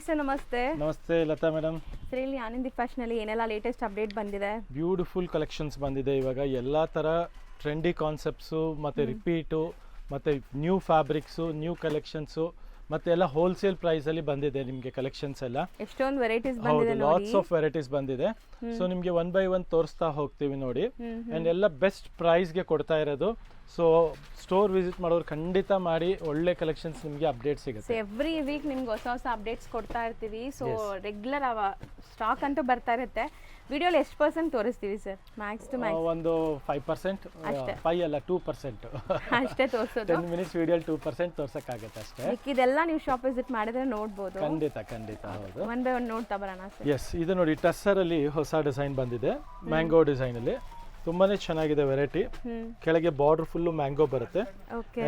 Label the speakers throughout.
Speaker 1: Sir ನಮಸ್ತೆ.
Speaker 2: ನಮಸ್ತೆ Lata madam.
Speaker 1: Sir ಇಲ್ಲಿ ಆನಂದಿ ಫ್ಯಾಷನಲ್ಲಿ ಏನೆಲ್ಲ ಲೇಟೆಸ್ಟ್ ಅಪ್ಡೇಟ್ ಬಂದಿದೆ?
Speaker 2: ಬ್ಯೂಟಿಫುಲ್ ಕಲೆಕ್ಷನ್ಸ್ ಬಂದಿದೆ ಇವಾಗ. ಎಲ್ಲ ಥರ ಟ್ರೆಂಡಿ ಕಾನ್ಸೆಪ್ಟ್ಸು ಮತ್ತು ರಿಪೀಟು ಮತ್ತು ನ್ಯೂ ಫ್ಯಾಬ್ರಿಕ್ಸು, ನ್ಯೂ ಕಲೆಕ್ಷನ್ಸು ಮತ್ತೆ ಎಲ್ಲ ಹೋಲ್ಸೇಲ್ ಪ್ರೈಸ್ ಅಲ್ಲಿ ಬಂದಿದೆ ನಿಮಗೆ ಕಲೆಕ್ಷನ್ಸ್ ಎಲ್ಲ.
Speaker 1: ಎಷ್ಟೊಂದು ವೆರೈಟೀಸ್ ಬಂದಿದೆ ನೋಡಿ.
Speaker 2: ಲಾಟ್ಸ್ ಆಫ್ ವೆರೈಟೀಸ್ ಬಂದಿದೆ. ಸೊ ನಿಮಗೆ ಒನ್ ಬೈ ಒನ್ ತೋರಿಸ್ತಾ ಹೋಗ್ತೀವಿ ನೋಡಿ. ಅಂಡ್ ಎಲ್ಲ ಬೆಸ್ಟ್ ಪ್ರೈಸ್ ಗೆ ಕೊಡ್ತಾ ಇರೋದು. ಸೊ ಸ್ಟೋರ್ ವಿಸಿಟ್ ಮಾಡೋರು ಖಂಡಿತ ಮಾಡಿ, ಒಳ್ಳೆ ಕಲೆಕ್ಷನ್ಸ್ ನಿಮಗೆ ಅಪ್ಡೇಟ್ ಸಿಗುತ್ತೆ.
Speaker 1: ಎವ್ರಿ ವೀಕ್ ನಿಮ್ಗೆ ಹೊಸ ಹೊಸ ಅಪ್ಡೇಟ್ಸ್ ಕೊಡ್ತಾ ಇರ್ತೀವಿ. ಸೊ ರೆಗ್ಯುಲರ್ ಸ್ಟಾಕ್ ಅಂತೂ ಬರ್ತಾ ಇರುತ್ತೆ. ವಿಡಿಯೋಲಿ ಎಷ್ಟು ಪರ್ಸೆಂಟ್ ತೋರಿಸ್ತೀವಿ ಸರ್? ಮ್ಯಾಕ್ಸ್ ಟು ಮ್ಯಾಕ್ಸ್
Speaker 2: ಒಂದು 5%, 5 ಅಲ್ಲ 2%
Speaker 1: ಅಷ್ಟೇ ತೋರಿಸೋದು.
Speaker 2: 10 ಮಿನಿಟ್ಸ್ ವಿಡಿಯೋ 2% ತೋರ್ಸಕ್ಕಾಗುತ್ತೆ ಅಷ್ಟೇ.
Speaker 1: ಇದೆಲ್ಲ ನೀವು ಶಾಪ್ ವಿಸಿಟ್ ಮಾಡಿದ್ರೆ ನೋಡ್ಬೋದು.
Speaker 2: ಖಂಡಿತ ಖಂಡಿತ ಹೌದು.
Speaker 1: ಒನ್ ಬೈ ಒನ್ ನೋಡ್ತಾ ಬರೋಣ ಸರ್.
Speaker 2: ಎಸ್, ಇದು ನೋಡಿ ಟಸ್ಸರ್ ಅಲ್ಲಿ ಹೊಸ ಡಿಸೈನ್ ಬಂದಿದೆ. ಮ್ಯಾಂಗೋ ಡಿಸೈನ್ ಅಲ್ಲಿ ತುಂಬಾನೇ ಚೆನ್ನಾಗಿದೆ ವೆರೈಟಿ. ಕೆಳಗೆ ಬಾರ್ಡರ್ ಫುಲ್ಲು ಮ್ಯಾಂಗೋ ಬರುತ್ತೆ.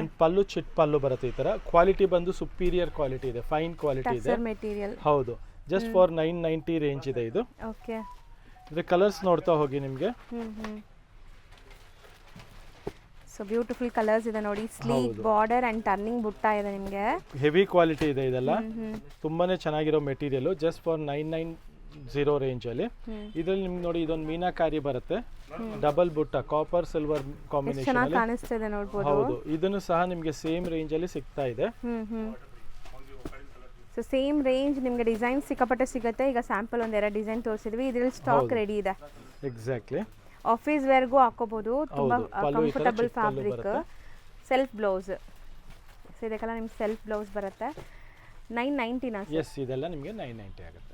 Speaker 2: ಅಂಡ್ ಪಲ್ಲು ಚಿಟ್ ಪಲ್ಲು ಬರುತ್ತೆ. ಈ ತರ ಕ್ವಾಲಿಟಿ ಬಂದು ಸುಪೀರಿಯರ್ ಕ್ವಾಲಿಟಿ ಇದೆ, ಫೈನ್ ಕ್ವಾಲಿಟಿ ಇದೆ.
Speaker 1: ಮೆಟೀರಿಯಲ್
Speaker 2: ಹೌದು. ಜಸ್ಟ್ ಫಾರ್ 990 ರೇಂಜ್ ಇದೆ ಇದು.
Speaker 1: ಓಕೆ,
Speaker 2: ಇದ್ರ ಕಲರ್ಸ್ ನೋಡ್ತಾ ಹೋಗಿ ನಿಮಗೆ.
Speaker 1: ಸೊ ಬ್ಯೂಟಿಫುಲ್ ಕಲರ್ಸ್ ಇದೆ ನೋಡಿ. ಸ್ಲೀಕ್ ಬಾರ್ಡರ್ ಅಂಡ್ ಟರ್ನಿಂಗ್ ಬುಟ್ಟ ಇದೆ ನಿಮಗೆ.
Speaker 2: ಹೆವಿ ಕ್ವಾಲಿಟಿ ಇದೆ ಇದೆಲ್ಲ. ತುಂಬಾನೇ ಚೆನ್ನಾಗಿರೋ ಮೆಟೀರಿಯಲ್. ಜಸ್ಟ್ ಫಾರ್ 990 ರೇಂಜ್ ಅಲ್ಲಿ. ಇದ್ರಲ್ಲಿ ನಿಮ್ಗೆ ನೋಡಿ ಇದೊಂದು ಮೀನಾಕಾರಿ ಬರುತ್ತೆ. ಡಬಲ್ ಬುಟ್ಟ ಕಾಪರ್ ಸಿಲ್ವರ್ ಕಾಂಬಿನೇಷನ್ ಅಲ್ಲಿ
Speaker 1: ಕಾಣಿಸ್ತಿದೆ ನೋಡಬಹುದು.
Speaker 2: ಹೌದು, ಇದನ್ನು ಸಹ ನಿಮಗೆ ಸೇಮ್ ರೇಂಜ್ ಅಲ್ಲಿ ಸಿಗ್ತಾ ಇದೆ.
Speaker 1: ಸೊ ಸೇಮ್ ರೇಂಜ್ ನಿಮಗೆ ಡಿಸೈನ್ ಸಿಕ್ಕಾಪಟ್ಟೆ ಸಿಗುತ್ತೆ. ಈಗ ಸ್ಯಾಂಪಲ್ ಒಂದೆರಡು ಡಿಸೈನ್ ತೋರಿಸಿದ್ವಿ. ಇದರಲ್ಲಿ ಸ್ಟಾಕ್ ರೆಡಿ ಇದೆ.
Speaker 2: ಎಕ್ಸಾಕ್ಟ್ಲಿ.
Speaker 1: ಆಫೀಸ್ ವೇರ್ಗೂ ಹಾಕೋಬಹುದು. ತುಂಬಾ comfortable fabric. Self blouse. So ಇದಕ್ಕೆಲ್ಲ ನಿಮ್ಗೆ ಸೆಲ್ಫ್ ಬ್ಲೌಸ್ ಬರುತ್ತೆ. 990 ನಾ?
Speaker 2: ಎಸ್, ಇದೆಲ್ಲ ನಿಮಗೆ 990 ಆಗುತ್ತೆ.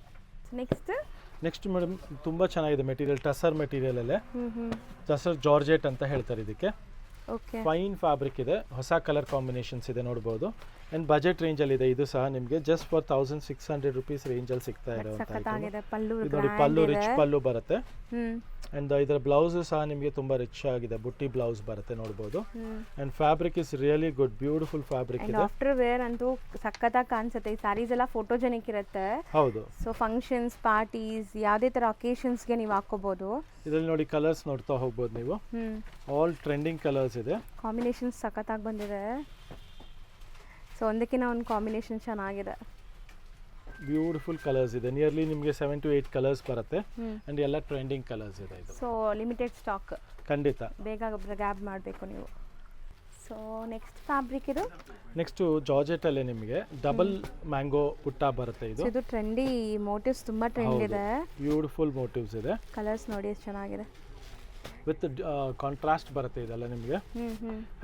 Speaker 1: ನೆಕ್ಸ್ಟ್
Speaker 2: ಮೇಡಮ್ ತುಂಬಾ ಚೆನ್ನಾಗಿದೆ ಮೆಟೀರಿಯಲ್. ಟಸರ್ ಮೆಟೀರಿಯಲ್ ಅಲ್ಲೇ. ಟಸರ್ ಜಾರ್ಜೆಟ್ ಅಂತ ಹೇಳ್ತಾರೆ ಇದಕ್ಕೆ. ಫೈನ್ ಫ್ಯಾಬ್ರಿಕ್ ಇದೆ. ಹೊಸ ಕಲರ್ ಕಾಂಬಿನೇಷನ್ಸ್ ಇದೆ ನೋಡಬಹುದು. ಅಂಡ್ ಬಜೆಟ್ ರೇಂಜ್ ಅಲ್ಲಿ ಇದೆ. ಇದು ಸಹ ನಿಮಗೆ ಜಸ್ಟ್ ಫಾರ್ 1600 ರುಪೀಸ್ ರೇಂಜ್ ಅಲ್ಲಿ ಸಿಗ್ತಾ ಇದೆ. ಪಲ್ಲು ರಿಚ್ ಪಲ್ಲು ಬರುತ್ತೆ. ಅಂಡ್ ಇದರ ಬ್ಲೌಸ್ ಸಹ ನಿಮಗೆ ತುಂಬಾ ರಿಚ್ ಆಗಿದೆ. ಬುಟ್ಟಿ ಬ್ಲೌಸ್ ಬರುತ್ತೆ ನೋಡಬಹುದು. And fabric is really good, beautiful fabric ಇದೆ.
Speaker 1: ಆಫ್ಟರ್ ವೇರ್ ಅಂತೂ ಸಖತ್ತಾಗಿ ಕಾಣಿಸುತ್ತೆ. ಈ ಸ್ಯಾರೀಸ್ ಎಲ್ಲ ಫೋಟೋಜೆನಿಕ್ ಇರುತ್ತೆ.
Speaker 2: ಹೌದು.
Speaker 1: ಸೊ ಫಂಕ್ಷನ್ಸ್, ಪಾರ್ಟೀಸ್, ಯಾವುದೇ ತರ ಅಕೇಶನ್ಸ್ ಗೆ ನೀವು ಹಾಕೋಬಹುದು.
Speaker 2: ಇದರಲ್ಲಿ ನೋಡಿ ಕಲರ್ಸ್ ನೋಡ್ತಾ ಹೋಗ್ಬೋದು ನೀವು. ಆಲ್ ಟ್ರೆಂಡಿಂಗ್ ಕಲರ್ಸ್ ಇದೆ.
Speaker 1: ಕಾಂಬಿನೇಷನ್ಸ್ ಸಖತ್ತಾಗಿ ಬಂದಿದೆ. ಸೊ ಒಂದಕ್ಕಿಂತ ಒಂದು ಕಾಂಬಿನೇಷನ್ ಚೆನ್ನಾಗಿದೆ.
Speaker 2: ಬ್ಯೂಟಿಫುಲ್ ಕಲರ್ಸ್ ಇದೆ. ನಿಯರ್ಲಿ ನಿಮಗೆ 7 to 8 ಕಲರ್ಸ್ ಬರುತ್ತೆ. ಅಂಡ್ ಎಲ್ಲ ಟ್ರೆಂಡಿಂಗ್ ಕಲರ್ಸ್ ಇದೆ ಇದು.
Speaker 1: So limited stock.
Speaker 2: ಖಂಡಿತ
Speaker 1: ಬೇಗ ಗ್ರ್ಯಾಬ್ ಮಾಡಬೇಕು ನೀವು. ಸೊ ನೆಕ್ಸ್ಟ್ ಫ್ಯಾಬ್ರಿಕ್ ಇದು.
Speaker 2: ನೆಕ್ಸ್ಟ್ ಜಾರ್ಜೆಟ್ ಅಲ್ಲಿ ನಿಮಗೆ ಡಬಲ್ ಮ್ಯಾಂಗೋ ಬುಟ್ಟ ಬರುತ್ತೆ. ಇದು
Speaker 1: ಟ್ರೆಂಡಿ ಮೋಟಿವ್ಸ್, ತುಂಬಾ ಟ್ರೆಂಡ್ ಇದೆ.
Speaker 2: ಬ್ಯೂಟಿಫುಲ್ ಮೋಟಿವ್ಸ್ ಇದೆ.
Speaker 1: ಕಲರ್ಸ್ ನೋಡಿ ಎಷ್ಟು ಚೆನ್ನಾಗಿದೆ.
Speaker 2: ವಿತ್ ಕಾಂಟ್ರಾಸ್ಟ್ ಬರುತ್ತೆ ಇದೆಲ್ಲ ನಿಮಗೆ.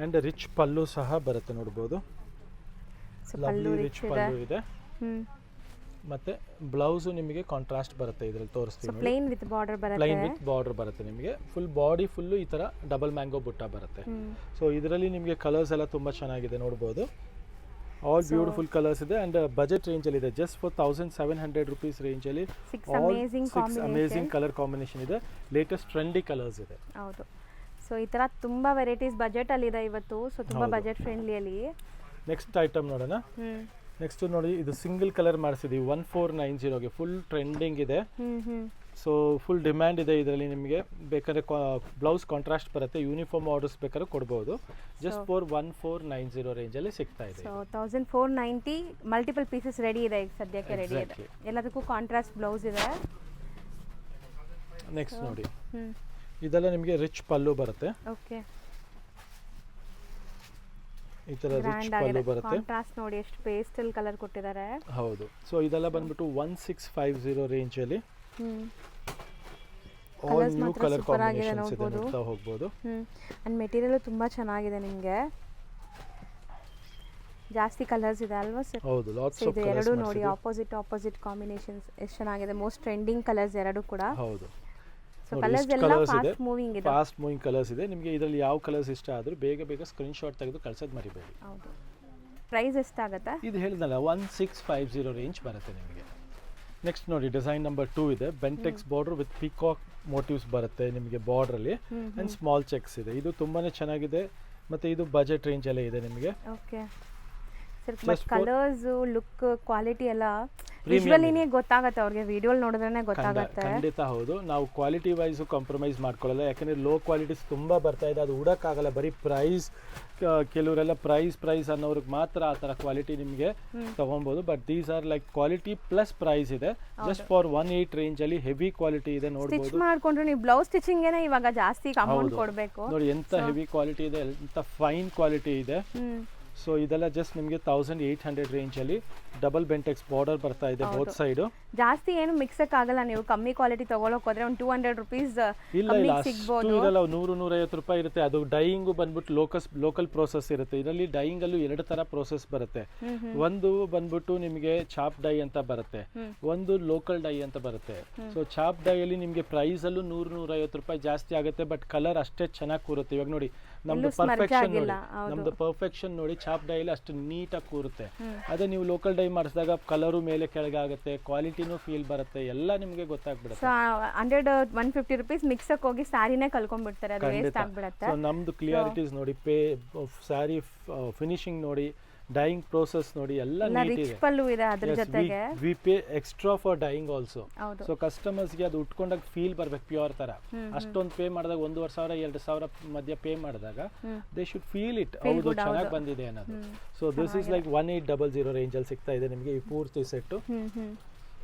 Speaker 2: ಅಂಡ್ ರಿಚ್ ಪಲ್ಲು ಸಹ ಬರುತ್ತೆ ನೋಡಬಹುದು. ಲವ್ಲಿ ರಿಚ್ ಪಲ್ಲು ಇದೆ. ಮತ್ತೆ ಬ್ಲೌಸ್ ನಿಮಗೆ ಕಾಂಟ್ರಾಸ್ಟ್ ಬರುತ್ತೆ. ಇದರಲ್ಲಿ ತೋರಿಸ್ತೀನಿ.
Speaker 1: ಪ್ಲೇನ್ ವಿತ್ ಬಾರ್ಡರ್ ಬರುತ್ತೆ.
Speaker 2: ಪ್ಲೇನ್ ವಿತ್ ಬಾರ್ಡರ್ ಬರುತ್ತೆ ನಿಮಗೆ. ಫುಲ್ ಬಾಡಿ ಫುಲ್ಲು ಈ ತರ ಡಬಲ್ ಮ್ಯಾಂಗೋ ಬುಟ್ಟ ಬರುತ್ತೆ. ಸೊ ಇದರಲ್ಲಿ ನಿಮಗೆ ಕಲರ್ಸ್ ಎಲ್ಲ ತುಂಬಾ ಚೆನ್ನಾಗಿದೆ ನೋಡಬಹುದು. ಆಲ್ ಬ್ಯೂಟಿಫುಲ್ ಕಲರ್ಸ್ ಇದೆ. ಅಂಡ್ ಬಜೆಟ್ ರೇಂಜ್ ಅಲ್ಲಿ ಇದೆ. ಜಸ್ಟ್ ಫಾರ್ 1700 ರುಪೀಸ್ ರೇಂಜ್ ಅಲ್ಲಿ ಅಮೇಜಿಂಗ್ ಕಲರ್ ಕಾಂಬಿನೇಷನ್ ಇದೆ. ಲೇಟೆಸ್ಟ್ ಟ್ರೆಂಡಿ ಕಲರ್ಸ್ ಇದೆ.
Speaker 1: ಹೌದು. ಸೊ ಈ ತರ ತುಂಬಾ ವೆರೈಟೀಸ್ ಬಜೆಟ್ ಅಲ್ಲಿ ಇದೆ ಇವತ್ತು. ಸೊ ತುಂಬಾ ಬಜೆಟ್ ಫ್ರೆಂಡ್ಲಿ ಅಲ್ಲಿ.
Speaker 2: ನೆಕ್ಸ್ಟ್ ಐಟಮ್ ನೋಡೋಣ. ನೆಕ್ಸ್ಟ್ ನೋಡಿ, ಇದು ಸಿಂಗಲ್ ಕಲರ್ ಮಾಡಿಸಿದೀವಿ 1490ಗೆ. ಫುಲ್ ಟ್ರೆಂಡಿಂಗ್ ಇದೆ. ಸೊ ಫುಲ್ ಡಿಮ್ಯಾಂಡ್ ಇದೆ ಇದರಲ್ಲಿ. ನಿಮಗೆ ಬೇಕಾದ್ರೆ ಬ್ಲೌಸ್ ಕಾಂಟ್ರಾಸ್ಟ್ ಬರುತ್ತೆ. ಯೂನಿಫಾರ್ಮ್ ಆರ್ಡರ್ಸ್ ಬೇಕಾದ್ರೆ ಕೊಡಬಹುದು. ಜಸ್ಟ್ ಫಾರ್ 1490 ರೇಂಜ್ ಅಲ್ಲಿ ಸಿಗ್ತಾ ಇದೆ.
Speaker 1: ಸೊ 1490 ಮಲ್ಟಿಪಲ್ ಪೀಸಸ್ ರೆಡಿ ಇದೆ ಈಗ ಸದ್ಯಕ್ಕೆ. ರೆಡಿ ಇದೆ. ಎಲ್ಲದಕ್ಕೂ ಕಾಂಟ್ರಾಸ್ಟ್ ಬ್ಲೌಸ್ ಇದೆ.
Speaker 2: ನೆಕ್ಸ್ಟ್ ನೋಡಿ, ಇದೆಲ್ಲ ನಿಮಗೆ ರಿಚ್ ಪಲ್ಲು ಬರುತ್ತೆ.
Speaker 1: ಓಕೆ,
Speaker 2: ಈ ತರ ರಿಚ್ ಪಲ್ಲು ಬರುತ್ತೆ.
Speaker 1: ಕಾಂಟ್ರಾಸ್ಟ್ ನೋಡಿ ಎಷ್ಟು ಪೇಸ್ಟಲ್ ಕಲರ್ ಕೊಟ್ಟಿದ್ದಾರೆ.
Speaker 2: ಹೌದು. ಸೊ ಇದೆಲ್ಲ ಬಂದ್ಬಿಟ್ಟು 1650 ರೇಂಜ್ ಅಲ್ಲಿ. ಆಲ್ ನ್ಯೂ ಕಲರ್ ಕಾಂಬಿನೇಷನ್ಸ್ ಇದೆ, ನೋಡ್ತಾ ಹೋಗಬಹುದು.
Speaker 1: ಅಂಡ್ ಮೆಟೀರಿಯಲ್ ತುಂಬಾ ಚೆನ್ನಾಗಿದೆ ನಿಮಗೆ. ಜಾಸ್ತಿ ಕಲರ್ಸ್ ಇದೆ ಅಲ್ವಾ ಸರ್?
Speaker 2: ಹೌದು, ಲಾಟ್ಸ್ ಆಫ್ ಕಲರ್ಸ್.
Speaker 1: ಎರಡು ನೋಡಿ ಆಪೋಸಿಟ್ ಕಾಂಬಿನೇಷನ್ಸ್ ಎಷ್ಟು ಚೆನ್ನಾಗಿದೆ. ಮೋಸ್ಟ್ ಟ್ರೆಂಡಿಂಗ್ ಕಲರ್ಸ್ ಎರಡು ಕೂಡ.
Speaker 2: ಹೌದು.
Speaker 1: ಸೊ ಕಲರ್ಸ್ ಎಲ್ಲ ಫಾಸ್ಟ್ ಮೂವಿಂಗ್ ಇದೆ.
Speaker 2: ಫಾಸ್ಟ್ ಮೂವಿಂಗ್ ಕಲರ್ಸ್ ಇದೆ. ನಿಮಗೆ ಇದರಲ್ಲಿ ಯಾವ ಕಲರ್ಸ್ ಇಷ್ಟ ಆದ್ರೂ ಬೇಗ ಸ್ಕ್ರೀನ್ ಶಾಟ್ ತೆಗೆದು ಕಳ್ಸೋದು ಮರಿಬೇಡಿ.
Speaker 1: ಹೌದು. ಪ್ರೈಸ್ ಎಷ್ಟಾಗುತ್ತೆ?
Speaker 2: ಇದು ಹೇಳಿದ್ನಲ್ಲ 1650 ರೇಂಜ್ ಬರುತ್ತೆ ನಿಮಗೆ. ನೆಕ್ಸ್ಟ್ ನೋಡಿ, ಡಿಸೈನ್ ನಂಬರ್ 2 ಇದೆ. Bentex border with peacock motives ಬರುತ್ತೆ ನಿಮಗೆ ಬಾರ್ಡರ್ ಅಲ್ಲಿ. ಅಂಡ್ ಸ್ಮಾಲ್ ಚೆಕ್ಸ್ ಇದೆ. ಇದು ತುಂಬಾನೇ ಚೆನ್ನಾಗಿದೆ. ಮತ್ತೆ ಇದು ಬಜೆಟ್ ರೇಂಜ್ ಅಲ್ಲೇ ಇದೆ ನಿಮಗೆ.
Speaker 1: Okay sir. But colours, look, quality ಎಲ್ಲ ವಿಜುವಲಿನೇ ಗೊತ್ತಾಗುತ್ತೆ ಅವ್ರಿಗೆ, ವಿಡಿಯೋ ನೋಡಿದ್ರೆ ಗೊತ್ತಾಗುತ್ತೆ.
Speaker 2: ಖಂಡಿತ ಹೌದು. ನಾವು ಕ್ವಾಲಿಟಿ ವೈಸು ಕಾಂಪ್ರಮೈಸ್ ಮಾಡ್ಕೊಳ್ಳಲ್ಲ, ಯಾಕಂದರೆ ಲೋ ಕ್ವಾಲಿಟೀಸ್ ತುಂಬ ಬರ್ತಾ ಇದೆ, ಅದು ಉಡೋಕ್ಕಾಗಲ್ಲ. ಬರೀ ಪ್ರೈಸ್, ಕೆಲವರೆಲ್ಲ ಪ್ರೈಸ್ ಅನ್ನೋರಿಗೆ ಮಾತ್ರ ಆ ಥರ ಕ್ವಾಲಿಟಿ ನಿಮಗೆ ತೊಗೊಬೋದು. But these are like quality plus price ಇದೆ. ಜಸ್ಟ್ ಫಾರ್ 1.8 ರೇಂಜಲ್ಲಿ ಹೆವಿ ಕ್ವಾಲಿಟಿ ಇದೆ ನೋಡ್ಬೋದು.
Speaker 1: ಸ್ಟಿಚ್ ಮಾಡ್ಕೊಂಡ್ರೆ ನೀವು ಬ್ಲೌಸ್ ಸ್ಟಿಚಿಂಗೇನೆ ಇವಾಗ ಜಾಸ್ತಿ ಅಮೌಂಟ್ ಕೊಡಬೇಕು.
Speaker 2: ನೋಡಿ ಎಂತ ಹೆವಿ ಕ್ವಾಲಿಟಿ ಇದೆ, ಎಂತ ಫೈನ್ ಕ್ವಾಲಿಟಿ ಇದೆ. ಸೊ ಇದೆಲ್ಲ ಜಸ್ಟ್ ನಿಮಗೆ 1800 ರೇಂಜಲ್ಲಿ ಡಬಲ್ ಬೆಂಟೆಕ್ಸ್ ಬಾರ್ಡರ್ ಬರ್ತಾ ಇದೆ ಬೋತ್ ಸೈಡು.
Speaker 1: ಜಾಸ್ತಿ ಏನು ಮಿಕ್ಸಕ್ ಆಗಲ್ಲ, ನೀವು ಕಮ್ಮಿ ಕ್ವಾಲಿಟಿ ತಗೊಳಕ್ ಹೋದ್ರೆ ಒಂದು 200 ರುಪೀಸ್
Speaker 2: ಇಲ್ಲ ಅಷ್ಟು ಇರಲ್ಲ, 100-150 ರೂಪಾಯಿ ಇರುತ್ತೆ. ಅದು ಡೈಯಿಂಗು ಬಂದ್ಬಿಟ್ಟು ಲೋಕಲ್ ಪ್ರೋಸೆಸ್ ಇರುತ್ತೆ. ಇದರಲ್ಲಿ ಡೈಯಿಂಗ್ ಅಲ್ಲೂ 2 ತರ ಪ್ರೋಸೆಸ್ ಬರುತ್ತೆ. ಒಂದು ಬಂದ್ಬಿಟ್ಟು ನಿಮಗೆ ಚಾಪ್ ಡೈ ಅಂತ ಬರುತ್ತೆ, ಒಂದು ಲೋಕಲ್ ಡೈ ಅಂತ ಬರುತ್ತೆ. ಸೊ ಚಾಪ್ ಡೈ ಅಲ್ಲಿ ನಿಮಗೆ ಪ್ರೈಸ್ ಅಲ್ಲೂ 100-150 ರೂಪಾಯಿ ಜಾಸ್ತಿ ಆಗುತ್ತೆ, ಬಟ್ ಕಲರ್ ಅಷ್ಟೇ ಚೆನ್ನಾಗಿ ಕೂರುತ್ತೆ. ಇವಾಗ ನೋಡಿ ನಮ್ದು ಪರ್ಫೆಕ್ಷನ್ ನೋಡಿ ಚಾಪ್ ಡೈ ಅಲ್ಲಿ ಅಷ್ಟು ನೀಟಾಗಿ ಕೂರುತ್ತೆ. ಅದೇ ನೀವು ಲೋಕಲ್ ಡೈ ಮಾಡಿಸಿದಾಗ ಕಲರು ಮೇಲೆ ಕೆಳಗೆ ಆಗುತ್ತೆ, ಕ್ವಾಲಿಟಿನೂ ಫೀಲ್ ಬರುತ್ತೆ, ಎಲ್ಲ ನಿಮಗೆ ಗೊತ್ತಾಗ್ಬಿಡುತ್ತೆ.
Speaker 1: 150 ರುಪೀಸ್ ಮಿಕ್ಸಕ್ ಹೋಗಿ ಸ್ಯಾರಿನೇ ಕಲ್ಕೊಂಡ್ಬಿಡ್ತಾರೆ, ಅದು ವೇಸ್ಟ್ ಆಗ್ಬಿಡುತ್ತೆ.
Speaker 2: ಸೊ ನಮ್ದು ಕ್ಲಿಯಾರಿಟೀಸ್ ನೋಡಿ, ಸ್ಯಾರಿ ಫಿನಿಶಿಂಗ್ ನೋಡಿ, ಡೈಯಿಂಗ್ ಪ್ರೋಸೆಸ್ ನೋಡಿ, ಎಲ್ಲ ನೀಟ್ ಇದೆ.
Speaker 1: ಪಲ್ಲು ಇದೆ ಅದರ ಜೊತೆಗೆ.
Speaker 2: We pay extra for dyeing also. So ಕಸ್ಟಮರ್ಸ್ಗೆ ಅದು ಉಟ್ಕೊಂಡಾಗ ಫೀಲ್ ಬರ್ಬೇಕು ಪ್ಯೂರ್ ತರ. ಅಷ್ಟೊಂದು ಪೇ ಮಾಡಿದಾಗ 1,500-2,000 ಮಧ್ಯ ಪೇ ಮಾಡಿದಾಗ ದೇ ಶುಡ್ ಫೀಲ್ ಇಟ್, ಹೌದು ಚೆನ್ನಾಗಿ ಬಂದಿದೆ ಅನ್ನೋದು. ಸೊ ದಿಸ್ ಇಸ್ ಲೈಕ್ 1800 ರೇಂಜಲ್ಲಿ ಸಿಗ್ತಾ ಇದೆ ನಿಮಗೆ ಈ ಪೂರ್ತಿ ಸೆಟ್ಟು.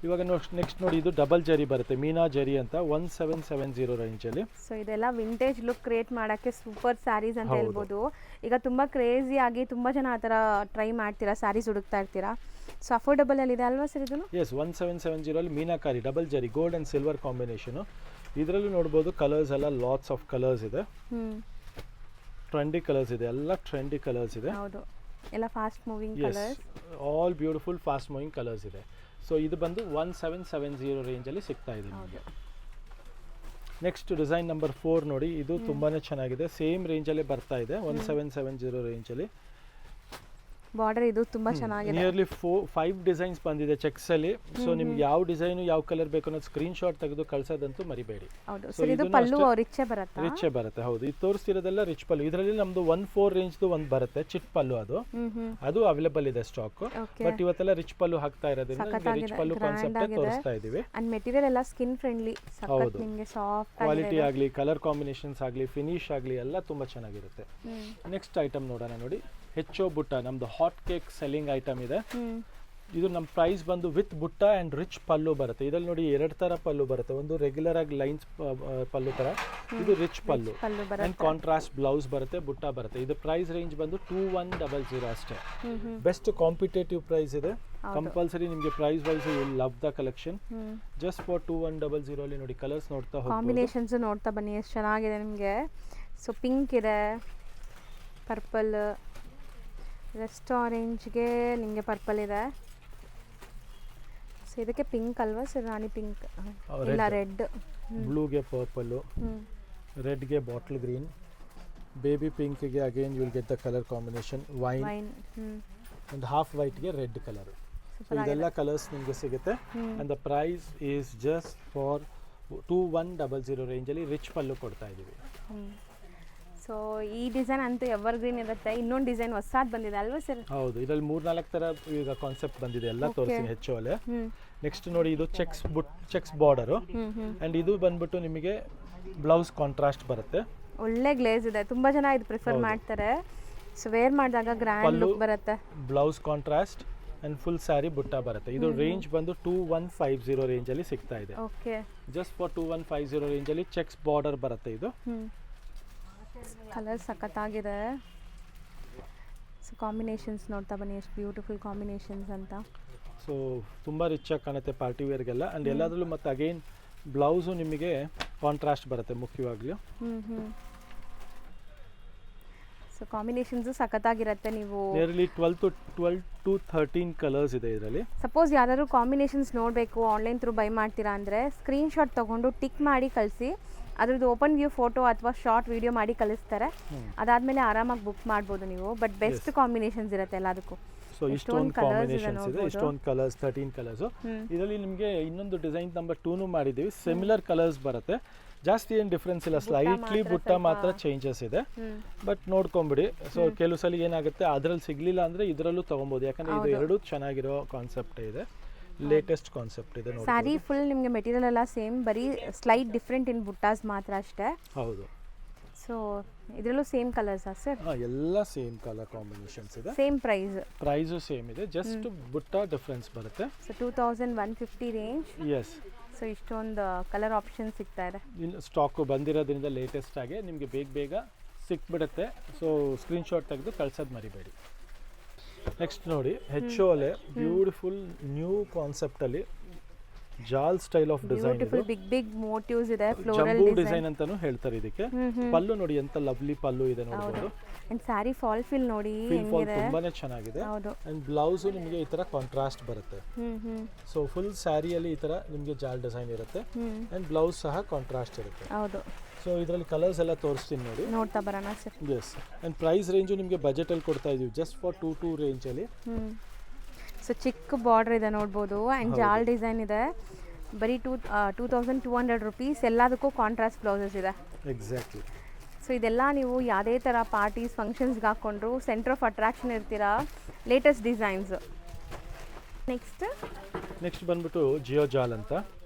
Speaker 2: ಇವಾಗ ನೆಕ್ಸ್ಟ್ ನೋಡಿ, ಇದು ಡಬಲ್ ಜರಿ ಬರುತ್ತೆ, ಮೀನಾ ಜರಿ ಅಂತ, 1770 ರೇಂಜಲ್ಲಿ.
Speaker 1: ಸೊ ಇದೆಲ್ಲ ವಿಂಟೇಜ್ ಲುಕ್ ಕ್ರಿಯೇಟ್ ಮಾಡೋಕ್ಕೆ ಸೂಪರ್ ಸ್ಯಾರೀಸ್ ಅಂತ ಹೇಳ್ಬೋದು. ಈಗ ತುಂಬ ಕ್ರೇಜಿ ಆಗಿ ತುಂಬ ಜನ ಆ ಥರ ಟ್ರೈ ಮಾಡ್ತೀರಾ, ಸ್ಯಾರೀಸ್ ಹುಡುಕ್ತಾ ಇರ್ತೀರಾ. ಸೊ ಅಫೋರ್ಡಬಲ್ ಅಲ್ಲಿ ಇದೆ ಅಲ್ವಾ ಸರ್ ಇದು?
Speaker 2: ಎಸ್, 1770 ಅಲ್ಲಿ ಮೀನಾಕಾರಿ ಡಬಲ್ ಜರಿ ಗೋಲ್ಡ್ ಆ್ಯಂಡ್ ಸಿಲ್ವರ್ ಕಾಂಬಿನೇಷನು. ಇದರಲ್ಲೂ ನೋಡ್ಬೋದು ಕಲರ್ಸ್ ಎಲ್ಲ ಲಾಟ್ಸ್ ಆಫ್ ಕಲರ್ಸ್ ಇದೆ, ಟ್ರೆಂಡಿ ಕಲರ್ಸ್ ಇದೆ, ಎಲ್ಲ ಟ್ರೆಂಡಿ ಕಲರ್ಸ್ ಇದೆ.
Speaker 1: ಹೌದು, ಎಲ್ಲ fast moving colours,
Speaker 2: all beautiful fast moving colours ಇದೆ. ಸೊ ಇದು ಬಂದು 1770 ರೇಂಜಲ್ಲಿ ಸಿಗ್ತಾ ಇದೆ ನಿಮಗೆ. ನೆಕ್ಸ್ಟ್ ಡಿಸೈನ್ ನಂಬರ್ 4 ನೋಡಿ, ಇದು ತುಂಬಾ ಚೆನ್ನಾಗಿದೆ, ಸೇಮ್ ರೇಂಜಲ್ಲೇ ಬರ್ತಾ ಇದೆ, 1770 ರೇಂಜಲ್ಲಿ.
Speaker 1: ಬಾರ್ಡರ್ ಇದು ತುಂಬಾ ಚೆನ್ನಾಗಿದೆ.
Speaker 2: ನಿಯರ್ಲಿ 5 ಡಿಸೈನ್ಸ್ ಬಂದಿದೆ ಚೆಕ್ಸ್ ಅಲ್ಲಿ. ಸೊ ನಿಮ್ಗೆ ಯಾವ ಡಿಸೈನ್ ಯಾವ ಕಲರ್ ಬೇಕು ಅನ್ನೋದು ಸ್ಕ್ರೀನ್ ಶಾಟ್ ತೆಗೆದು ಕಳ್ಸೋದಂತೂ ಮರಿಬೇಡಿ.
Speaker 1: ಸೊ ಇದು ಪಲ್ಲು ರಿಚ್ ಬರುತ್ತೆ.
Speaker 2: ರಿಚ್ ಬರುತ್ತೆ, ಹೌದು. ಇದು ತೋರಿಸ್ತಿರೋದೆಲ್ಲ ರಿಚ್ ಪಲ್ಲು. ಇದರಲ್ಲಿ ನಮ್ದು 14 ರೇಂಜ್ದು ಒಂದು ಬರುತ್ತೆ ಚಿಟ್ ಪಲ್ಲು, ಅದು ಅವೈಲೇಬಲ್ ಇದೆ ಸ್ಟಾಕ್. ಬಟ್ ಇವತ್ತೆಲ್ಲ ರಿಚ್ ಪಲ್ಲು ಹಾಕ್ತಾ ಇರೋದ್ರಿಂದ ರಿಚ್ ಪಲ್ಲು ಕಾನ್ಸೆಪ್ಟ್ ತೋರಿಸ್ತಾ ಇದೀವಿ.
Speaker 1: ಅಂಡ್ ಮೆಟೀರಿಯಲ್ ಎಲ್ಲ ಸ್ಕಿನ್ ಫ್ರೆಂಡ್ಲಿ,
Speaker 2: ಹೌದು,
Speaker 1: ನಿಮಗೆ ಸಾಫ್ಟ್
Speaker 2: ಕ್ವಾಲಿಟಿ ಆಗಲಿ, ಕಲರ್ ಕಾಂಬಿನೇಷನ್ಸ್ ಆಗಲಿ, ಫಿನಿಶ್ ಆಗಲಿ ಎಲ್ಲ ತುಂಬಾ ಚೆನ್ನಾಗಿರುತ್ತೆ. ನೆಕ್ಸ್ಟ್ ಐಟಮ್ ನೋಡೋಣ ನೋಡಿ, ಹೆಚ್ಚೋ ಬುಟ್ಟ, ನಮ್ದು ಹಾಟ್ ಕೇಕ್ ಸೆಲ್ಲಿಂಗ್ ಐಟಮ್ ಇದೆ. ಇದು ನಮ್ಮ ಪ್ರೈಸ್ ಬಂದು ವಿತ್ ಬುಟ್ಟ ಆ್ಯಂಡ್ ರಿಚ್ ಪಲ್ಲು ಬರುತ್ತೆ. ಇದರಲ್ಲಿ ನೋಡಿ 2 ಥರ ಪಲ್ಲು ಬರುತ್ತೆ, ಒಂದು ರೆಗ್ಯುಲರ್ ಆಗಿ ಲೈನ್ಸ್ ಪಲ್ಲು ಥರ, ಇದು rich pallu and contrast blouse ಬರುತ್ತೆ, ಬುಟ್ಟ ಬರುತ್ತೆ. ಇದು ಪ್ರೈಸ್ ರೇಂಜ್ ಬಂದು 2100 ಅಷ್ಟೇ. ಬೆಸ್ಟ್ ಕಾಂಪಿಟೇಟಿವ್ ಪ್ರೈಸ್ ಇದೆ, ಕಂಪಲ್ಸರಿ ನಿಮಗೆ price wise you love the collection. Just for 2100 ಅಲ್ಲಿ ನೋಡಿ ಕಲರ್ಸ್ ನೋಡ್ತಾ ಹೋಗಿ,
Speaker 1: ಕಾಂಬಿನೇಷನ್ಸ್ ನೋಡ್ತಾ ಬನ್ನಿ ಎಷ್ಟು ಚೆನ್ನಾಗಿದೆ ನಿಮಗೆ. ಸೊ ಪಿಂಕ್ ಇದೆ, ಪರ್ಪಲ್, ರೆಸ್ಟ್ ಆರೆಂಜ್ಗೆ ನಿಮಗೆ ಪರ್ಪಲ್ ಇದೆ. ಸೊ ಇದಕ್ಕೆ ಪಿಂಕ್ ಅಲ್ವಾ ಸರ್? ರಾಣಿ ಪಿಂಕ್ ಇಲ್ಲ, ರೆಡ್.
Speaker 2: ಬ್ಲೂಗೆ ಪರ್ಪಲ್ಲು, ರೆಡ್ಗೆ ಬಾಟಲ್ ಗ್ರೀನ್, ಬೇಬಿ ಪಿಂಕ್ಗೆ again you will get the colour combination wine and half ವೈಟ್ಗೆ ರೆಡ್ ಕಲರ್. ಸೊ ಇದೆಲ್ಲ ಕಲರ್ಸ್ ನಿಮಗೆ ಸಿಗುತ್ತೆ. And the price is just for 2100 ರೇಂಜಲ್ಲಿ ರಿಚ್ ಪಲ್ಲು ಕೊಡ್ತಾ ಇದ್ದೀವಿ.
Speaker 1: ಸೊ ಈ ಡಿಸೈನ್ ಅಂತೂ ಎವರ್ ಗ್ರೀನ್ ಇರುತ್ತೆ. ಇನ್ನೊಂದು ಡಿಸೈನ್ ಹೊಸದು ಬಂದಿದೆ ಅಲ್ವಾ ಸರ್?
Speaker 2: ಹೌದು, ಇದರಲ್ಲಿ 3-4 ಥರ ಈಗ ಕಾನ್ಸೆಪ್ಟ್ ಬಂದಿದೆ, ಎಲ್ಲ ತೋರಿಸ್ತೀನಿ ಹೆಚ್ಚು ಅಲ್ಲೇ. ನೆಕ್ಸ್ಟ್ ನೋಡಿ, ಇದು ಚೆಕ್ಸ್ ಬಾರ್ಡರು ಆ್ಯಂಡ್ ಇದು ಬಂದ್ಬಿಟ್ಟು ನಿಮಗೆ ಬ್ಲೌಸ್ ಕಾಂಟ್ರಾಸ್ಟ್ ಬರುತ್ತೆ.
Speaker 1: ಒಳ್ಳೆ ಗ್ಲೇಸ್ ಇದೆ, ತುಂಬಾ ಜನ ಇದು ಪ್ರಿಫರ್ ಮಾಡ್ತಾರೆ. ಸೊ ವೇರ್ ಮಾಡಿದಾಗ ಗ್ರ್ಯಾಂಡ್ ಲುಕ್ ಬರುತ್ತೆ.
Speaker 2: Blouse contrast and full sari ಬುಟ್ಟ ಬರುತ್ತೆ. ಇದು ರೇಂಜ್ ಬಂದು 2150 ರೇಂಜಲ್ಲಿ ಸಿಗ್ತಾ ಇದೆ.
Speaker 1: ಓಕೆ,
Speaker 2: ಜಸ್ಟ್ ಫಾರ್ 2150 ರೇಂಜಲ್ಲಿ ಚೆಕ್ಸ್ ಬಾರ್ಡರ್ ಬರುತ್ತೆ. ಇದು
Speaker 1: ಕಲರ್ ಸಖತ್ತಾಗಿದೆ. ಸೊ ಕಾಂಬಿನೇಷನ್ಸ್ ನೋಡ್ತಾ ಬನ್ನಿ, ಎಷ್ಟು ಬ್ಯೂಟಿಫುಲ್ ಕಾಂಬಿನೇಷನ್ಸ್ ಅಂತ.
Speaker 2: ಸೊ ತುಂಬ ರಿಚ್ ಆಗಿ ಕಾಣುತ್ತೆ ಪಾರ್ಟಿ ವೇರ್ಗೆಲ್ಲ. ಆ್ಯಂಡ್ ಎಲ್ಲದರಲ್ಲೂ ಮತ್ತು ಅಗೈನ್ ಬ್ಲೌಸು ನಿಮಗೆ ಕಾಂಟ್ರಾಸ್ಟ್ ಬರುತ್ತೆ ಮುಖ್ಯವಾಗ್ಲೂ.
Speaker 1: So combinations ಸಖತ್ತಾಗಿರುತ್ತೆ. ನೀವು
Speaker 2: ನಿಯರ್ಲಿ 12 to 13 ಕಲರ್ಸ್ ಇದೆ ಇದರಲ್ಲಿ.
Speaker 1: ಸಪೋಸ್ ಯಾರಾದರೂ ಕಾಂಬಿನೇಷನ್ಸ್ ನೋಡಬೇಕು, ಆನ್ಲೈನ್ ಥ್ರೂ ಬೈ ಮಾಡ್ತೀರಾ ಅಂದರೆ ಸ್ಕ್ರೀನ್ ಶಾಟ್ ತೊಗೊಂಡು ಟಿಕ್ ಮಾಡಿ ಕಳಿಸಿ. ಅದ್ರದ್ದು ಓಪನ್ ವ್ಯೂ ಫೋಟೋ ಅಥವಾ ಶಾರ್ಟ್ ವಿಡಿಯೋ ಮಾಡಿ ಕಳಿಸ್ತಾರೆ. ಅದಾದಮೇಲೆ ಆರಾಮಾಗಿ ಬುಕ್ ಮಾಡ್ಬೋದು ನೀವು. ಬಟ್ ಬೆಸ್ಟ್ ಕಾಂಬಿನೇಷನ್ಸ್ ಇರುತ್ತೆ ಎಲ್ಲದಕ್ಕೂ.
Speaker 2: ಸೊ ಇಷ್ಟೊಂದು ಕಾಂಬಿನೇಷನ್ಸ್ ಇದೆ, ಇಷ್ಟೊಂದು ಕಲರ್ಸ್, 13 ಕಲರ್ಸು. ಇದರಲ್ಲಿ ನಿಮಗೆ ಇನ್ನೊಂದು ಡಿಸೈನ್ ನಂಬರ್ 2 ಮಾಡಿದ್ದೀವಿ. ಸಿಮಿಲರ್ ಕಲರ್ಸ್ ಬರುತ್ತೆ, ಜಾಸ್ತಿ ಏನು ಡಿಫ್ರೆನ್ಸ್ ಇಲ್ಲ, ಸ್ಲೈಟ್ಲಿ ಬುಟ್ಟ ಮಾತ್ರ ಚೇಂಜಸ್ ಇದೆ. ಬಟ್ ನೋಡ್ಕೊಂಬಿಡಿ. ಸೊ ಕೆಲವು ಸಲ ಏನಾಗುತ್ತೆ, ಅದರಲ್ಲಿ ಸಿಗಲಿಲ್ಲ ಅಂದರೆ ಇದರಲ್ಲೂ ತೊಗೊಬೋದು, ಯಾಕಂದರೆ ಇದು ಎರಡೂ ಚೆನ್ನಾಗಿರೋ ಕಾನ್ಸೆಪ್ಟ್ ಇದೆ. ಲೇಟೆಸ್ಟ್ ಕಾನ್ಸೆಪ್ಟ್ ಇದೆ ನೋಡಿ.
Speaker 1: ಸ್ಯಾರಿ ಫುಲ್ ನಿಮಗೆ ಮೆಟೀರಿಯಲ್ ಎಲ್ಲ ಸೇಮ್, ಬರೀ ಸ್ಲೈಟ್ ಡಿಫ್ರೆಂಟ್ ಇನ್ ಬುಟ್ಟಾಸ್ ಮಾತ್ರ ಅಷ್ಟೇ.
Speaker 2: ಹೌದು.
Speaker 1: ಸೊ ಇದರಲ್ಲೂ ಸೇಮ್ ಕಲರ್ಸಾ ಸರ್?
Speaker 2: ಎಲ್ಲ ಸೇಮ್ ಕಲರ್ ಕಾಂಬಿನೇಷನ್ಸ್ ಇದೆ.
Speaker 1: ಸೇಮ್ ಪ್ರೈಸು
Speaker 2: ಸೇಮ್ ಇದೆ, ಜಸ್ಟ್ ಬುಟ್ಟ ಡಿಫ್ರೆನ್ಸ್ ಬರುತ್ತೆ.
Speaker 1: So 2150 range.
Speaker 2: ಎಸ್.
Speaker 1: ಸೊ ಇಷ್ಟೊಂದು ಕಲರ್ ಆಪ್ಷನ್ ಸಿಗ್ತಾ ಇದೆ.
Speaker 2: ಇನ್ನು ಸ್ಟಾಕು ಬಂದಿರೋದ್ರಿಂದ ಲೇಟೆಸ್ಟ್ ಆಗಿ ನಿಮಗೆ ಬೇಗ ಸಿಕ್ಬಿಡುತ್ತೆ. ಸೊ ಸ್ಕ್ರೀನ್ಶಾಟ್ ತೆಗೆದು ಕಳ್ಸೋದು ಮರಿಬೇಡಿ. ನೆಕ್ಸ್ಟ್ ನೋಡಿ, HOಲೆ ಬ್ಯೂಟಿಫುಲ್ ನ್ಯೂ ಕಾನ್ಸೆಪ್ಟಲ್ಲಿ ಜಾಲ್ ಸ್ಟೈಲ್ ಆಫ್ ಡಿಸೈನ್ ಇದೆ.
Speaker 1: ಬಿಗ್ ಮೋಟಿವ್ಸ್ ಇದೆ, ಫ್ಲೋರಲ್
Speaker 2: ಜಂಬೂ ಡಿಸೈನ್ ಅಂತಾನೂ ಹೇಳ್ತಾರೆ ಇದಕ್ಕೆ. ಪಲ್ಲು ನೋಡಿ ಎಂತ ಲವ್ಲಿ ಪಲ್ಲು ಇದೆ ನೋಡಬಹುದು.
Speaker 1: ಅಂಡ್ ಸ್ಯಾರಿ ಫಾಲ್ ಫಿಲ್ ನೋಡಿ ಹೆಂಗಿದೆ,
Speaker 2: ತುಂಬಾನೇ ಚೆನ್ನಾಗಿದೆ. ಅಂಡ್ ಬ್ಲೌಸ್ ನಿಮಗೆ ಈ ತರ ಕಾಂಟ್ರಾಸ್ಟ್ ಬರುತ್ತೆ. ಸೊ ಫುಲ್ ಸ್ಯಾರಿಯಲ್ಲಿ ಈ ತರ ನಿಮಗೆ ಜಾಲ್ ಡಿಸೈನ್ ಇರುತ್ತೆ. ಅಂಡ್ ಬ್ಲೌಸ್ ಸಹ ಕಾಂಟ್ರಾಸ್ಟ್ ಇರುತ್ತೆ.
Speaker 1: ಹೌದು.
Speaker 2: ಸೊ ಇದರಲ್ಲಿ ಕಲರ್ಸ್ ಎಲ್ಲ ತೋರಿಸ್ತೀನಿ ನೋಡಿ,
Speaker 1: ನೋಡ್ತಾ ಬರೋಣ sir.
Speaker 2: Yes. And price range ನಿಮಗೆ ಬಜೆಟ್ ಅಲ್ಲಿ ಕೊಡ್ತಾ ಇದೀವಿ, ಜಸ್ಟ್ ಫಾರ್ 22 ರೇಂಜ್ ಅಲ್ಲಿ.
Speaker 1: ಸೊ ಚಿಕ್ಕ ಬಾರ್ಡರ್ ಇದೆ ನೋಡ್ಬೋದು. ಆ್ಯಂಡ್ ಜಾಲ್ ಡಿಸೈನ್ ಇದೆ, ಬರೀ 2200 ರುಪೀಸ್. ಎಲ್ಲದಕ್ಕೂ ಕಾಂಟ್ರಾಸ್ಟ್ ಬ್ಲೌಸಸ್ ಇದೆ.
Speaker 2: ಎಕ್ಸಾಕ್ಟ್ಲಿ.
Speaker 1: ಸೊ ಇದೆಲ್ಲ ನೀವು ಯಾವುದೇ ಥರ ಪಾರ್ಟೀಸ್ ಫಂಕ್ಷನ್ಸ್ಗೆ ಹಾಕ್ಕೊಂಡ್ರು ಸೆಂಟರ್ ಆಫ್ ಅಟ್ರಾಕ್ಷನ್ ಇರ್ತೀರಾ. Latest designs.
Speaker 2: ನೆಕ್ಸ್ಟ್ ಬಂದ್ಬಿಟ್ಟು ಜಿಯೋ ಜಾಲ್ ಅಂತ.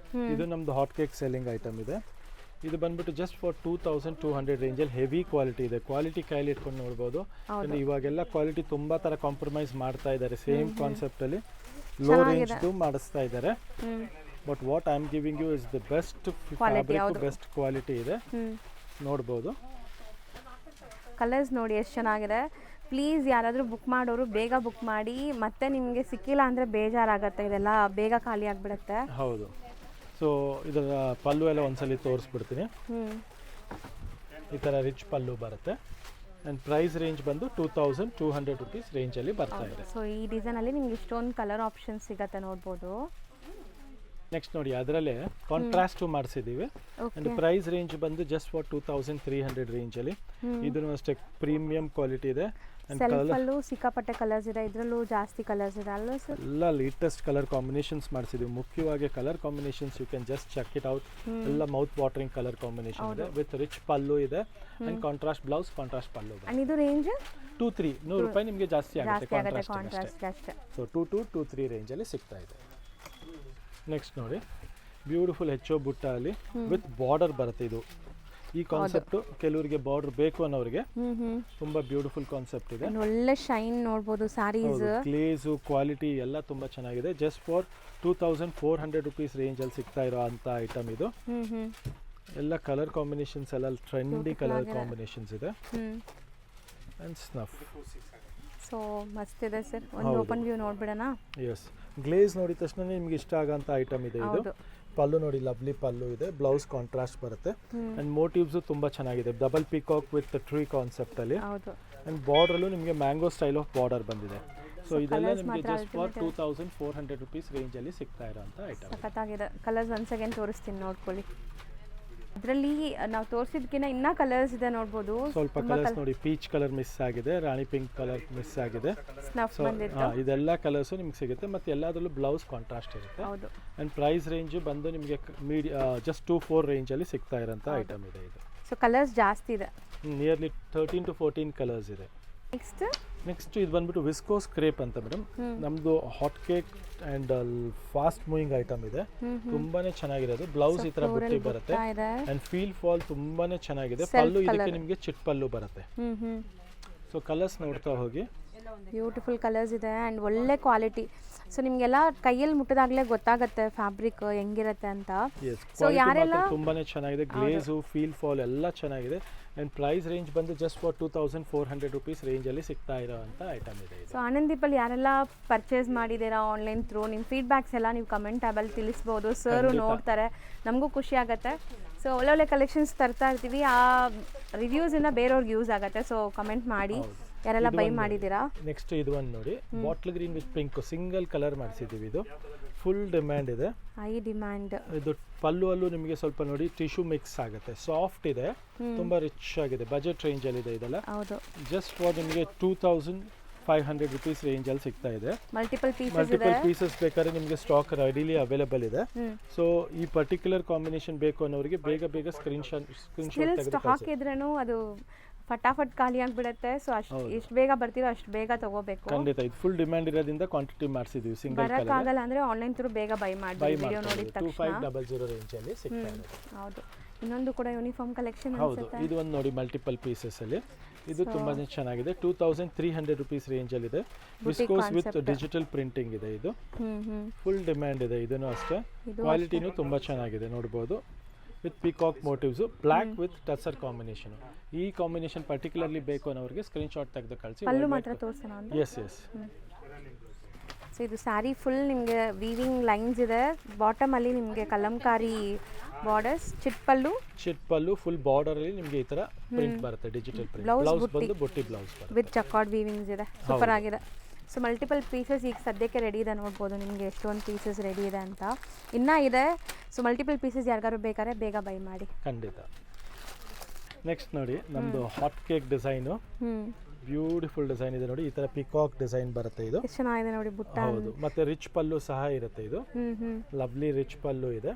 Speaker 2: ಇದು ನಮ್ದು ಹಾಟ್ ಕೇಕ್ ಸೆಲ್ಲಿಂಗ್ ಐಟಮ್ ಇದೆ. ಇದು ಬಂದ್ಬಿಟ್ಟು ಜಸ್ಟ್ ಫಾರ್ 2200 ರೇಂಜಲ್ಲಿ ಹೆವಿ ಕ್ವಾಲಿಟಿ ಇದೆ. ಕ್ವಾಲಿಟಿ ಕೈಲಿ ಇಟ್ಕೊಂಡು ನೋಡ್ಬೋದು. ಇವಾಗೆಲ್ಲ ಕ್ವಾಲಿಟಿ ತುಂಬಾ ತರ ಕಾಂಪ್ರಮೈಸ್ ಮಾಡ್ತಾ ಇದ್ದಾರೆ. ಸೇಮ್ ಕಾನ್ಸೆಪ್ಟ್ ಅಲ್ಲಿ ಲೋ ರೇಂಜ್ ಮಾಡಿಸ್ತಾ ಇದ್ದಾರೆ. But what I am giving you is the best fabric, best quality ಇದೆ ನೋಡ್ಬೋದು.
Speaker 1: ಕಲರ್ಸ್ ನೋಡಿ ಎಷ್ಟು ಚೆನ್ನಾಗಿದೆ. ಪ್ಲೀಸ್ ಯಾರಾದರೂ ಬುಕ್ ಮಾಡೋರು ಬೇಗ ಬುಕ್ ಮಾಡಿ, ಮತ್ತೆ ನಿಮಗೆ ಸಿಕ್ಕಿಲ್ಲ ಅಂದರೆ ಬೇಜಾರಾಗತ್ತೆ. ಇದೆಲ್ಲ ಬೇಗ ಖಾಲಿ ಆಗಿಬಿಡುತ್ತೆ.
Speaker 2: ಹೌದು. ಸೊ ಇದರ ಪಲ್ಲು ಎಲ್ಲ ಒಂದ್ಸಲಿ ತೋರಿಸ್ಬಿಡ್ತೀನಿ. ಈ ಥರ ರಿಚ್ ಪಲ್ಲು ಬರುತ್ತೆ. ಆ್ಯಂಡ್ ಪ್ರೈಸ್ ರೇಂಜ್ ಬಂದು 2200 ರುಪೀಸ್ ರೇಂಜಲ್ಲಿ ಬರ್ತಾ ಇದೆ.
Speaker 1: ಸೊ ಈ ಡಿಸೈನಲ್ಲಿ ನಿಮ್ಗೆ ಇಷ್ಟೊಂದು ಕಲರ್ ಆಪ್ಷನ್ಸ್ ಸಿಗತ್ತೆ ನೋಡ್ಬೋದು.
Speaker 2: ನೆಕ್ಸ್ಟ್ ನೋಡಿ, ಅದರಲ್ಲೇ ಕಾಂಟ್ರಾಸ್ಟ್ ಮಾಡಿಸಿದ್ದೀವಿ. ಆ್ಯಂಡ್ ಪ್ರೈಸ್ ರೇಂಜ್ ಬಂದು ಜಸ್ಟ್ ಫಾರ್ 2300 ರೇಂಜಲ್ಲಿ. ಇದನ್ನು ಅಷ್ಟೇ ಪ್ರೀಮಿಯಂ ಕ್ವಾಲಿಟಿ ಇದೆ.
Speaker 1: ಸೆಲ್ಫಲ್ಲೂ ಸಿಕ್ಕಾಪಟ್ಟೆ ಕಲರ್ಸ್ ಇದೆ, ಇದರಲ್ಲೂ ಜಾಸ್ತಿ ಕಲರ್ಸ್ ಇದೆ ಅಲ್ವಾ ಸರ್?
Speaker 2: ಎಲ್ಲ ಲೇಟೆಸ್ಟ್ ಕಲರ್ ಕಾಂಬಿನೇಷನ್ಸ್ ಮಾಡಿಸಿದ್ದೀವಿ. ಮುಖ್ಯವಾಗಿ colour combinations you can just check it out. ಎಲ್ಲ ಮೌತ್ ವಾಟರಿಂಗ್ ಕಲರ್ ಕಾಂಬಿನೇಷನ್ ಇದೆ ವಿತ್ ರಿಚ್ ಪಲ್ಲು ಇದೆ. ಆ್ಯಂಡ್ ಕಾಂಟ್ರಾಸ್ಟ್ ಬ್ಲೌಸ್, ಕಾಂಟ್ರಾಸ್ಟ್ ಪಲ್ಲು.
Speaker 1: ಇದು ರೇಂಜ್
Speaker 2: 2-3 ರೂಪಾಯಿ ನಿಮಗೆ ಜಾಸ್ತಿ ಆಗುತ್ತೆ ಕಾಂಟ್ರಾಸ್ಟ್ ಅಷ್ಟೇ. ಸೊ 2-3 ರೇಂಜಲ್ಲಿ ಸಿಗ್ತಾ ಇದೆ. ನೆಕ್ಸ್ಟ್ ನೋಡಿ, ಬ್ಯೂಟಿಫುಲ್ HO ಬುಟ್ಟ ಅಲ್ಲಿ ವಿತ್ ಬಾರ್ಡರ್ ಬರುತ್ತೆ. ಇದು ಈ ಕಾನ್ಸೆಪ್ಟ್ ಕೆಲವರಿಗೆ ಬಾರ್ಡರ್ ಬೇಕು ಅನ್ನೋರಿಗೆ ತುಂಬಾ ಬ್ಯೂಟಿಫುಲ್ ಕಾನ್ಸೆಪ್ಟ್ ಇದೆ.
Speaker 1: ಒಳ್ಳೆ ಶೈನ್ ನೋಡಬಹುದು. ಸಾರೀಸ್
Speaker 2: ಗ್ಲೇಸ್ ಕ್ವಾಲಿಟಿ ಎಲ್ಲ ತುಂಬಾ ಚೆನ್ನಾಗಿದೆ. ಜಸ್ಟ್ ಫಾರ್ 2400 ರುಪೀಸ್ ರೇಂಜ್ ಅಲ್ಲಿ ಸಿಗ್ತಾ ಇರೋ ಅಂತ ಐಟಮ್ ಇದು. ಎಲ್ಲ ಕಲರ್ ಕಾಂಬಿನೇಷನ್ಸ್ ಎಲ್ಲ ಟ್ರೆಂಡಿ ಕಲರ್ ಕಾಂಬಿನೇಷನ್ಸ್ ಇದೆ. And snuff.
Speaker 1: ಸೊ ಮಸ್ತ್ ಇದೆ ಸರ್. ಒಂದು ಓಪನ್ ವ್ಯೂ ನೋಡ್ಬಿಡೋಣ.
Speaker 2: ಎಸ್. ಗ್ಲೇಸ್ ನೋಡಿದ ತಕ್ಷಣ ನಿಮ್ಗೆ ಇಷ್ಟ ಆಗಂತ ಐಟಮ್ ಇದೆ ಇದು. ಪಲ್ಲು ನೋಡಿ, ಲವ್ಲಿ ಪಲ್ಲು ಇದೆ. ಬ್ಲೌಸ್ ಕಾಂಟ್ರಾಸ್ಟ್ ಬರುತ್ತೆ. ಅಂಡ್ ಮೋಟಿವ್ಸ್ ತುಂಬಾ ಚೆನ್ನಾಗಿದೆ. Double peacock with tree concept ಅಲ್ಲಿ. ಅಂಡ್ ಬಾರ್ಡರ್ ಅಲ್ಲೂ ನಿಮಗೆ ಮ್ಯಾಂಗೋ ಸ್ಟೈಲ್ ಆಫ್ ಬಾರ್ಡರ್ ಬಂದಿದೆ. ಸೊ ಇದೆಲ್ಲ ನಿಮಗೆ ಜಸ್ಟ್ ಫಾರ್ 2400 ರುಪೀಸ್ ರೇಂಜ್ ಅಲ್ಲಿ ಸಿಗ್ತಾ ಇರೋಂಥ ಐಟಮ್.
Speaker 1: ಸಖತ್ತಾಗಿದೆ. ಕಲರ್ಸ್ ಒನ್ಸ್ ಅಗೇನ್ ತೋರಿಸ್ತೀನಿ ನೋಡ್ಕೊಳ್ಳಿ. ಅದರಲ್ಲಿ ನಾವು ತೋರಿಸಿದ್ಕಿನ್ನ ಇನ್ನೂ ಕಲರ್ಸ್ ಇದೆ ನೋಡ್ಬೋದು.
Speaker 2: ಸ್ವಲ್ಪ ಕಲರ್ಸ್ ನೋಡಿ, ಪೀಚ್ ಕಲರ್ ಮಿಸ್ ಆಗಿದೆ, ರಾಣಿ ಪಿಂಕ್ ಕಲರ್ ಮಿಸ್ ಆಗಿದೆ. ಇದೆಲ್ಲ ಕಲರ್ಸು ನಿಮ್ಗೆ ಸಿಗುತ್ತೆ. ಮತ್ತೆ ಎಲ್ಲದರಲ್ಲೂ ಬ್ಲೌಸ್ ಕಾಂಟ್ರಾಸ್ಟ್ ಇರುತ್ತೆ. ಅಂಡ್ ಪ್ರೈಸ್ ರೇಂಜ್ ಬಂದು ನಿಮಗೆ ಜಸ್ಟ್ 24 ರೇಂಜಲ್ಲಿ ಸಿಗ್ತಾ ಇರೋಂಥ ಐಟಮ್ ಇದೆ ಇದು.
Speaker 1: ಸೊ ಕಲರ್ಸ್ ಜಾಸ್ತಿ ಇದೆ,
Speaker 2: ನಿಯರ್ಲಿ 13 to 14 ಕಲರ್ಸ್ ಇದೆ. ನೆಕ್ಸ್ಟ್ ಇದು ಬಂದ್ಬಿಟ್ಟು ವಿಸ್ಕೋಸ್ ಕ್ರೇಪ್ ಅಂತ ಮೇಡಮ್. ನಮ್ದು hot cake and fast moving item ಇದೆ. ತುಂಬಾನೇ ಚೆನ್ನಾಗಿರೋದು. ಬ್ಲೌಸ್ ಈ ತರ ಬುಟ್ಟಿ ಬರುತ್ತೆ. ಅಂಡ್ ಫೀಲ್ ಫಾಲ್ ತುಂಬಾನೇ ಚೆನ್ನಾಗಿದೆ. ಪಲ್ಲು ಇದಕ್ಕೆ ನಿಮಗೆ ಚಿಟ್ ಪಲ್ಲು ಬರುತ್ತೆ. ಸೊ ಕಲರ್ಸ್ ನೋಡ್ತಾ ಹೋಗಿ.
Speaker 1: ಬ್ಯೂಟಿಫುಲ್ ಕಲರ್ಸ್ ಇದೆ ಅಂಡ್ ಒಳ್ಳೆ ಕ್ವಾಲಿಟಿ. ಸೊ ನಿಮಗೆಲ್ಲ ಕೈಯಲ್ಲಿ ಮುಟ್ಟದಾಗಲೇ ಗೊತ್ತಾಗುತ್ತೆ ಫ್ಯಾಬ್ರಿಕ್ ಹೆಂಗಿರುತ್ತೆ ಅಂತ.
Speaker 2: ಸೊ ಯಾರೆಲ್ಲ ತುಂಬಾನೇ ಚೆನ್ನಾಗಿದೆ. ಗ್ಲೇಸು, ಫೀಲ್ ಫಾಲ್ ಎಲ್ಲ ಚೆನ್ನಾಗಿದೆ. ಆ್ಯಂಡ್ ಪ್ರೈಸ್ ರೇಂಜ್ ಬಂದು ಜಸ್ಟ್ ಫಾರ್ 2400 ರುಪೀಸ್ ರೇಂಜಲ್ಲಿ ಸಿಗ್ತಾ ಇರೋವಂಥ ಐಟಮ್ ಇದೆ.
Speaker 1: ಸೊ ಆನಂದೀಪಲ್ಲಿ ಯಾರೆಲ್ಲ ಪರ್ಚೇಸ್ ಮಾಡಿದ್ದೀರಾ ಆನ್ಲೈನ್ ಥ್ರೂ, ನಿಮ್ಮ ಫೀಡ್ಬ್ಯಾಕ್ಸ್ ಎಲ್ಲ ನೀವು ಕಮೆಂಟ್ ಟ್ಯಾಬಲ್ಲಿ ತಿಳಿಸ್ಬೋದು. ಸರು ನೋಡ್ತಾರೆ, ನಮಗೂ ಖುಷಿ ಆಗುತ್ತೆ. ಸೊ ಒಳ್ಳೊಳ್ಳೆ ಕಲೆಕ್ಷನ್ಸ್ ತರ್ತಾ ಇರ್ತೀವಿ. ಆ ರಿವ್ಯೂಸಿಂದ ಬೇರೆಯವ್ರಿಗೆ ಯೂಸ್ ಆಗುತ್ತೆ. ಸೊ ಕಮೆಂಟ್ ಮಾಡಿ ಯಾರೆಲ್ಲ ಬೈ ಮಾಡಿದ್ದೀರಾ.
Speaker 2: ನೆಕ್ಸ್ಟ್ ಇದು ಒಂದು ನೋಡಿ, bottle green with pink single colour ಮಾಡಿಸಿದ್ದೀವಿ. ಇದು ಫುಲ್ ಡಿಮ್ಯಾಂಡ್ ಇದೆ,
Speaker 1: ಹೈ ಡಿಮ್ಯಾಂಡ್. ಇದು
Speaker 2: ಪಲ್ಲು ಅಲ್ಲೂ ನಿಮಗೆ ಸ್ವಲ್ಪ ನೋಡಿ ಟಿಶ್ಯೂ ಮಿಕ್ಸ್ ಆಗುತ್ತೆ. ಸಾಫ್ಟ್ ಇದೆ, ತುಂಬಾ ರಿಚ್ ಆಗಿದೆ. ಬಜೆಟ್ ರೇಂಜ್ ಅಲ್ಲಿ ಇದೆ ಇದೆಲ್ಲ. ಜಸ್ಟ್ ಫಾರ್ ನಿಮಗೆ 2500 ರುಪೀಸ್ ರೇಂಜ್ ಅಲ್ಲಿ ಸಿಗ್ತಾ ಇದೆ.
Speaker 1: ಮಲ್ಟಿಪಲ್
Speaker 2: ಪೀಸಸ್ ಬೇಕಾದ್ರೆ ನಿಮಗೆ ಸ್ಟಾಕ್ ರೆಡಿಲಿ ಅವೈಲೇಬಲ್ ಇದೆ. ಸೊ ಈ ಪರ್ಟಿಕ್ಯುಲರ್ ಕಾಂಬಿನೇಷನ್ ಬೇಕು ಅನ್ನೋರಿಗೆ ಬೇಗ ಸ್ಕ್ರೀನ್ಶಾಟ್
Speaker 1: ಹಾಕಿದ್ರೇನು ಅದು ಫಟಾಫಟ್ ಖಾಲಿ ಆಗಿಬಿಡುತ್ತೆ. ಸೊ ಅಷ್ಟು ಎಷ್ಟು ಬೇಗ ಬರ್ತೀರೋ ಅಷ್ಟು ಬೇಗ ತಗೋಬೇಕು.
Speaker 2: ಖಂಡಿತ ಇದು ಫುಲ್ ಡಿಮ್ಯಾಂಡ್ ಇರೋದ್ರಿಂದ ಕ್ವಾಂಟಿಟಿ ಮಾಡಿಸಿದ್ದೀವಿ. ಸಿಂಗಲ್
Speaker 1: ಬರೋಕ್ಕಾಗಲ್ಲ ಅಂದರೆ ಆನ್ಲೈನ್ ಥ್ರೂ ಬೇಗ ಬೈ ಮಾಡಿ ವಿಡಿಯೋ ನೋಡಿದ ತಕ್ಷಣ
Speaker 2: 2500 ರೇಂಜಲ್ಲಿ ಸಿಗ್ತಾ ಇದೆ.
Speaker 1: ಹೌದು. ಇನ್ನೊಂದು ಕೂಡ ಯೂನಿಫಾರ್ಮ್ ಕಲೆಕ್ಷನ್
Speaker 2: ಹೌದು, ಇದು ಒಂದು ನೋಡಿ ಮಲ್ಟಿಪಲ್ ಪೀಸಸ್ಸಲ್ಲಿ ಇದು ತುಂಬಾ ಚೆನ್ನಾಗಿದೆ. 2300 ರುಪೀಸ್ ರೇಂಜಲ್ಲಿದೆ. ವಿಸ್ಕೋಸ್ ವಿತ್ ಡಿಜಿಟಲ್ ಪ್ರಿಂಟಿಂಗ್ ಇದೆ. ಇದು ಫುಲ್ ಡಿಮ್ಯಾಂಡ್ ಇದೆ. ಇದನ್ನು ಅಷ್ಟೇ ಕ್ವಾಲಿಟಿನೂ ತುಂಬ ಚೆನ್ನಾಗಿದೆ ನೋಡ್ಬೋದು. With peacock motifs, black with tussar combination. ಈ ಕಾಂಬಿನೇಷನ್ ಪರ್ಟಿಕ್ಯುಲರ್ಲಿ ಬೇಕು ಅನ್ನೋರಿಗೆ ಸ್ಕ್ರೀನ್ಶಾಟ್ ತೆಗೆದು ಕಳಿಸಿ.
Speaker 1: ಪಲ್ಲು ಮಾತ್ರ ತೋರಿಸೋಣ ಅಂತ.
Speaker 2: ಎಸ್.
Speaker 1: ಸೊ ಇದು ಸ್ಯಾರಿ ಫುಲ್ ನಿಮಗೆ ವೀವಿಂಗ್ ಲೈನ್ಸ್ ಇದೆ. ಬಾಟಮಲ್ಲಿ ನಿಮಗೆ ಕಲಂಕಾರಿ ಬಾರ್ಡರ್ಸ್, ಚಿಟ್ ಪಲ್ಲು ಫುಲ್ ಬಾರ್ಡರಲ್ಲಿ ನಿಮಗೆ ಈ ಥರ ಪ್ರಿಂಟ್ ಬರುತ್ತೆ. Digital print. ಬ್ಲೌಸ್ ಬಂದು ಬುಟ್ಟಿ ಬ್ಲೌಸ್ ಬರುತ್ತೆ ವಿತ್ ಜಕಾರ್ಡ್ ವೀವಿಂಗ್ಸ್ ಇದೆ. ಸೂಪರ್ ಆಗಿದೆ. ಸೊ ಮಲ್ಟಿಪಲ್ ಪೀಸಸ್ ಈಗ ಸದ್ಯಕ್ಕೆ ರೆಡಿ ಇದೆ. ನೋಡ್ಬೋದು ನಿಮಗೆ ಎಷ್ಟೊಂದು ಪೀಸಸ್ ರೆಡಿ ಇದೆ ಅಂತ. ಇನ್ನೂ ಇದೆ. ಸೊ ಮಲ್ಟಿಪಲ್ ಪೀಸಸ್ ಯಾರಿಗಾರು ಬೇಕಾದ್ರೆ ಬೇಗ ಬೈ ಮಾಡಿ.
Speaker 2: ಖಂಡಿತ. ನೆಕ್ಸ್ಟ್ ನೋಡಿ ನಮ್ಮದು hot cake design. Beautiful design ಇದೆ ನೋಡಿ. ಈ ತರ ಪಿಕಾಕ್ ಡಿಸೈನ್ ಬರುತ್ತೆ. ಇದು
Speaker 1: ಎಷ್ಟು ಚೆನ್ನಾಗಿದೆ ನೋಡಿ ಬುಟ್ಟ.
Speaker 2: ಹೌದು, ಮತ್ತೆ ರಿಚ್ ಪಲ್ಲು ಸಹ ಇರುತ್ತೆ. ಇದು ಲವ್ಲಿ ರಿಚ್ ಪಲ್ಲು ಇದೆ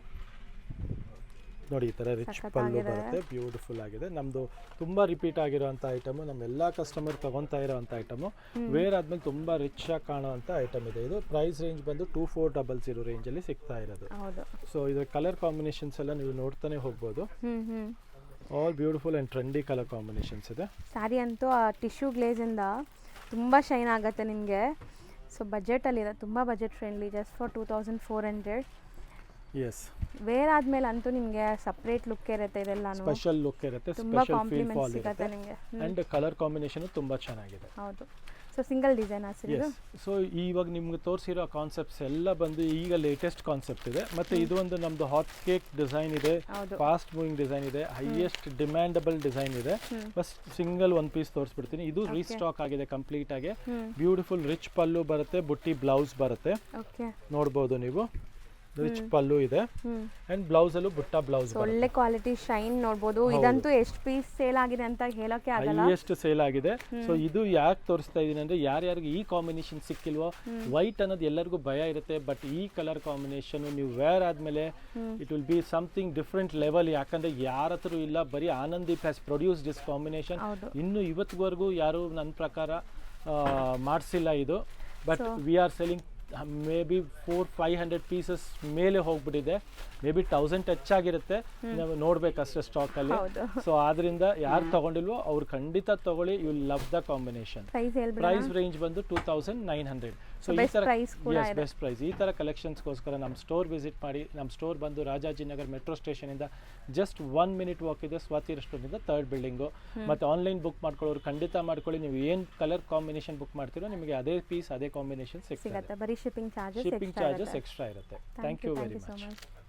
Speaker 2: ನೋಡಿ. ಈ ತರ ರಿಚ್ ಪಲ್ಲು ಬರುತ್ತೆ. ಬ್ಯೂಟಿಫುಲ್ ಆಗಿದೆ. ನಮ್ದು ತುಂಬಾ ರಿಪೀಟ್ ಆಗಿರೋಂಥ ಐಟಮು. ನಮ್ಮೆಲ್ಲ ಕಸ್ಟಮರ್ ತಗೊತಾ ಇರೋಂಥ ಐಟಮು. ವೇರ್ ಆದ್ಮೇಲೆ ತುಂಬಾ ರಿಚ್ ಆಗಿ ಕಾಣುವಂಥ ಐಟಮ್ ಇದೆ. ಇದು ಪ್ರೈಸ್ ರೇಂಜ್ ಬಂದು 2400 ರೇಂಜಲ್ಲಿ ಸಿಗ್ತಾ ಇರೋದು. ಸೊ ಇದರ ಕಲರ್ ಕಾಂಬಿನೇಷನ್ಸ್ ಎಲ್ಲ ನೀವು ನೋಡ್ತಾನೆ ಹೋಗ್ಬೋದು. All beautiful and trendy colour combinations ಇದೆ.
Speaker 1: ಸ್ಯಾರಿ ಅಂತೂ ಆ ಟಿಶ್ಯೂ ಗ್ಲೇಸಿಂದ ತುಂಬ ಶೈನ್ ಆಗುತ್ತೆ ನಿಮಗೆ. ಸೊ ಬಜೆಟಲ್ಲಿದೆ, ತುಂಬ budget friendly, just for 2400.
Speaker 2: Yes.
Speaker 1: Wear ಆದ್ಮೇಲೆ ಅಂತೂ ನಿಮಗೆ ಸಪ್ರೇಟ್ ಲುಕ್ ಇರುತ್ತೆ. ಇದೆಲ್ಲ
Speaker 2: ಸ್ಪೆಷಲ್ ಲುಕ್ ಇರುತ್ತೆ.
Speaker 1: ತುಂಬ ಕಾಂಪ್ಲಿಮೆಂಟ್ ಸಿಗುತ್ತೆ ನಿಮಗೆ.
Speaker 2: ಆ್ಯಂಡ್ ಕಲರ್ ಕಾಂಬಿನೇಷನ್ ತುಂಬ ಚೆನ್ನಾಗಿದೆ.
Speaker 1: ಹೌದು. ಸೊ ಸಿಂಗಲ್ ಡಿಸೈನ್ ಹಾಸಿರೋದು.
Speaker 2: ಸೊ ಇವಾಗ ನಿಮ್ಗೆ ತೋರಿಸಿರೋ ಕಾನ್ಸೆಪ್ಟ್ಸ್ ಎಲ್ಲ ಬಂದು ಈಗ ಲೇಟೆಸ್ಟ್ ಕಾನ್ಸೆಪ್ಟ್ ಇದೆ. ಮತ್ತೆ ಇದು ಒಂದು ನಮ್ದು ಹಾಟ್ ಕೇಕ್ ಡಿಸೈನ್ ಇದೆ, ಫಾಸ್ಟ್ ಮೂವಿಂಗ್ ಡಿಸೈನ್ ಇದೆ, ಹೈಯೆಸ್ಟ್ ಡಿಮ್ಯಾಂಡಬಲ್ ಡಿಸೈನ್ ಇದೆ. ಬಸ್ ಸಿಂಗಲ್ ಒಂದು ಪೀಸ್ ತೋರಿಸ್ಬಿಡ್ತೀನಿ. ಇದು ರೀಸ್ಟಾಕ್ ಆಗಿದೆ ಕಂಪ್ಲೀಟ್ ಆಗಿ. ಬ್ಯೂಟಿಫುಲ್ ರಿಚ್ ಪಲ್ಲು ಬರುತ್ತೆ, ಬುಟ್ಟಿ ಬ್ಲೌಸ್ ಬರುತ್ತೆ. ನೋಡ್ಬೋದು ನೀವು. ರಿಚ್ ಪಲ್ಲು ಇದೆ ಅಂಡ್ ಬ್ಲೌಸ್ ಅಲ್ಲೂ ಬುಟ್ಟ ಬ್ಲೌಸ್
Speaker 1: ಒಳ್ಳೆ ಕ್ವಾಲಿಟಿ ಶೈನ್ ನೋಡಬಹುದು. ಇದಂತೂ ಎಷ್ಟು ಪೀಸ್ ಸೇಲ್ ಆಗಿದೆ ಅಂತ ಹೇಳೋಕೆ ಆಗಲ್ಲ,
Speaker 2: ಎಷ್ಟು ಸೇಲ್ ಆಗಿದೆ. ಸೊ ಇದು ಯಾಕೆ ತೋರಿಸ್ತಾ ಇದೀನಿ ಅಂದ್ರೆ ಯಾರ್ಯಾರಿಗೆ ಈ ಕಾಂಬಿನೇಷನ್ ಸಿಕ್ಕಿಲ್ವೋ, ವೈಟ್ ಅನ್ನೋದು ಎಲ್ಲರಿಗೂ ಭಯ ಇರುತ್ತೆ. ಬಟ್ ಈ ಕಲರ್ ಕಾಂಬಿನೇಷನ್ ನೀವು ವೇರ್ ಆದ್ಮೇಲೆ it will be something different level. ಯಾಕಂದ್ರೆ ಯಾರ ಹತ್ರ ಇಲ್ಲ, ಬರೀ ಆನಂದೀಪ್ ಹ್ಯಾಸ್ ಪ್ರೊಡ್ಯೂಸ್ ದಿಸ್ ಕಾಂಬಿನೇಷನ್. ಇನ್ನು ಇವತ್ತಿವರೆಗೂ ಯಾರು ನನ್ನ ಪ್ರಕಾರ ಮಾಡಿಸಿಲ್ಲ ಇದು. But we are selling may be 400-500 pieces ಮೇಲೆ ಹೋಗ್ಬಿಟ್ಟಿದೆ. ಮೇ ಬಿ 1000 ಟಚ್ ಆಗಿರುತ್ತೆ. ನಾವು ನೋಡ್ಬೇಕಷ್ಟೇ ಸ್ಟಾಕಲ್ಲಿ. ಸೊ ಆದ್ರಿಂದ ಯಾರು ತಗೊಂಡಿಲ್ವೋ ಅವ್ರು ಖಂಡಿತ ತಗೊಳ್ಳಿ. You will love the combination. Price range ಬಂದು 2900. ಸೊ ಈ ಥರ ಬೆಸ್ಟ್ ಪ್ರೈಸ್. ಈ ಥರ ಕಲೆಕ್ಷನ್ಸ್ಗೋಸ್ಕರ ನಮ್ಮ ಸ್ಟೋರ್ ವಿಸಿಟ್ ಮಾಡಿ. ನಮ್ಮ ಸ್ಟೋರ್ ಬಂದು ರಾಜಾಜಿನಗರ್ ಮೆಟ್ರೋ ಸ್ಟೇಷನಿಂದ ಜಸ್ಟ್ 1 minute ವಾಕ್ ಇದೆ. ಸ್ವಾತಿ ರೆಸ್ಟೋರೆಂಟಿಂದ 3rd ಬಿಲ್ಡಿಂಗು. ಮತ್ತು ಆನ್ಲೈನ್ ಬುಕ್ ಮಾಡ್ಕೊಳ್ಳೋರು ಖಂಡಿತ ಮಾಡ್ಕೊಳ್ಳಿ. ನೀವು ಏನು ಕಲರ್ ಕಾಂಬಿನೇಷನ್ ಬುಕ್ ಮಾಡ್ತೀರೋ ನಿಮಗೆ ಅದೇ ಪೀಸ್ ಅದೇ ಕಾಂಬಿನೇಷನ್ ಸಿಗುತ್ತೆ.
Speaker 1: ಬರೀ ಶಿಪ್ಪಿಂಗ್ ಚಾರ್ಜಸ್
Speaker 2: ಎಕ್ಸ್ಟ್ರಾ ಇರುತ್ತೆ. Thank you very much.